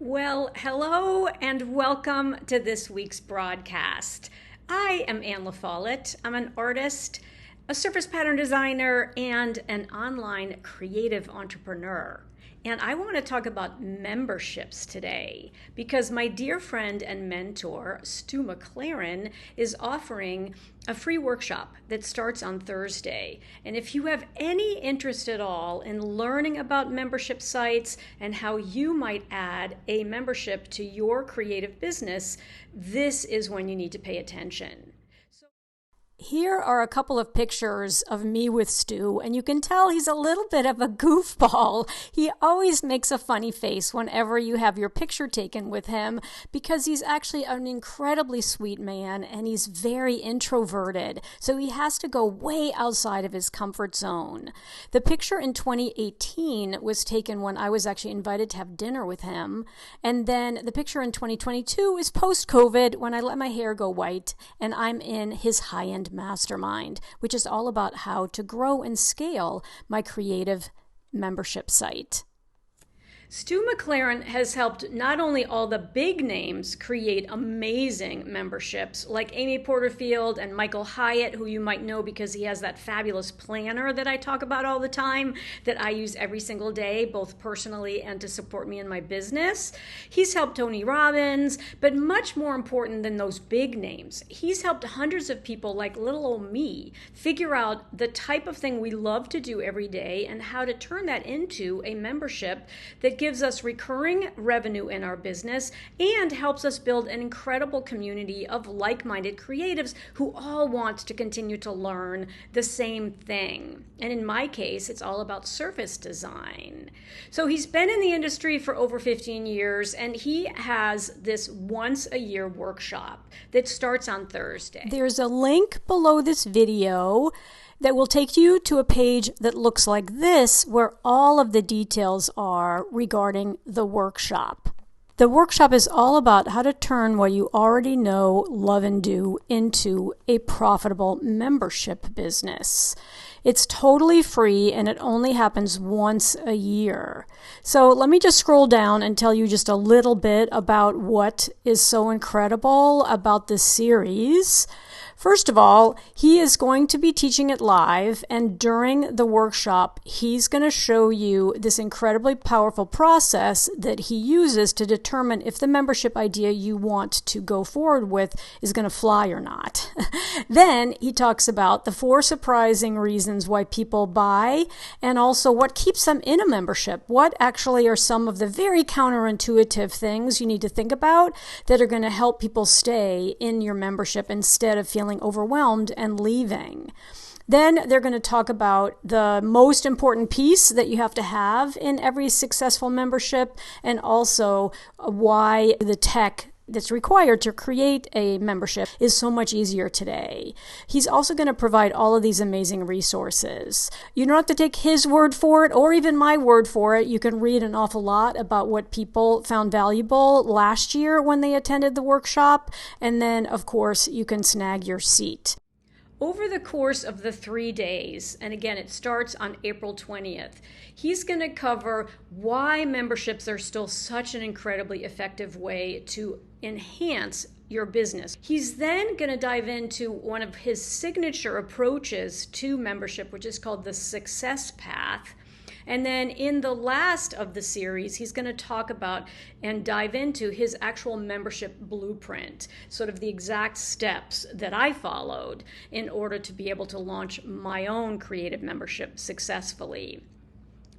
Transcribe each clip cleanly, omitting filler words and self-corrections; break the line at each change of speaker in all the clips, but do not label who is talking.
Well, hello and welcome to this week's broadcast. I am Anne LaFollette. I'm an artist, a surface pattern designer, and an online creative entrepreneur. And I want to talk about memberships today because my dear friend and mentor, Stu McLaren, is offering a free workshop that starts on Thursday. And if you have any interest at all in learning about membership sites and how you might add a membership to your creative business, this is when you need to pay attention. Here are a couple of pictures of me with Stu, and you can tell he's a little bit of a goofball. He always makes a funny face whenever you have your picture taken with him because he's actually an incredibly sweet man and he's very introverted, so he has to go way outside of his comfort zone. The picture in 2018 was taken when I was actually invited to have dinner with him, and then the picture in 2022 is post-COVID when I let my hair go white and I'm in his high-end mastermind, which is all about how to grow and scale my creative membership site. Stu McLaren has helped not only all the big names create amazing memberships like Amy Porterfield and Michael Hyatt, who you might know because he has that fabulous planner that I talk about all the time that I use every single day, both personally and to support me in my business. He's helped Tony Robbins, but much more important than those big names, he's helped hundreds of people like little old me figure out the type of thing we love to do every day and how to turn that into a membership that gives us recurring revenue in our business and helps us build an incredible community of like-minded creatives who all want to continue to learn the same thing. And in my case, it's all about surface design. So he's been in the industry for over 15 years, and he has this once-a-year workshop that starts on Thursday. There's a link below this video that will take you to a page that looks like this, where all of the details are regarding the workshop. The workshop is all about how to turn what you already know, love, and do into a profitable membership business. It's totally free and it only happens once a year. So let me just scroll down and tell you just a little bit about what is so incredible about this series. First of all, he is going to be teaching it live, and during the workshop, he's going to show you this incredibly powerful process that he uses to determine if the membership idea you want to go forward with is going to fly or not. Then he talks about the 4 surprising reasons why people buy, and also what keeps them in a membership. What actually are some of the very counterintuitive things you need to think about that are going to help people stay in your membership instead of feeling overwhelmed and leaving. Then they're going to talk about the most important piece that you have to have in every successful membership, and also why the tech that's required to create a membership is so much easier today. He's also going to provide all of these amazing resources. You don't have to take his word for it or even my word for it. You can read an awful lot about what people found valuable last year when they attended the workshop. And then, of course, you can snag your seat. Over the course of the 3 days, and again, it starts on April 20th, he's going to cover why memberships are still such an incredibly effective way to enhance your business. He's then going to dive into one of his signature approaches to membership, which is called the Success Path. And then in the last of the series, he's going to talk about and dive into his actual membership blueprint, sort of the exact steps that I followed in order to be able to launch my own creative membership successfully.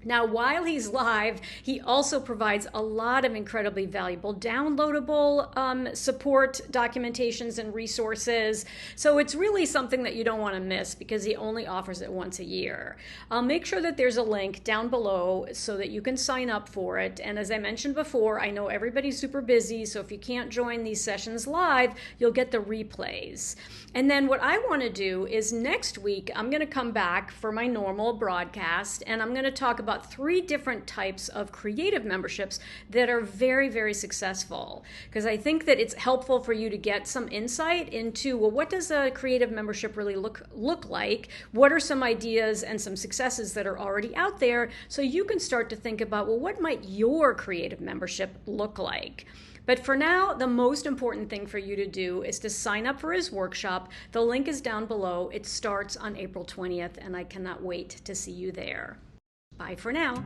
Now, while he's live, he also provides a lot of incredibly valuable downloadable support documentations and resources. So it's really something that you don't want to miss because he only offers it once a year. I'll make sure that there's a link down below so that you can sign up for it. And as I mentioned before, I know everybody's super busy, so if you can't join these sessions live, you'll get the replays. And then what I want to do is next week, I'm going to come back for my normal broadcast, and I'm going to talk about about 3 different types of creative memberships that are very, very successful. Because I think that it's helpful for you to get some insight into, well, what does a creative membership really look like? What are some ideas and some successes that are already out there? So you can start to think about, well, what might your creative membership look like? But for now, the most important thing for you to do is to sign up for his workshop. The link is down below. It starts on April 20th, and I cannot wait to see you there. Bye for now.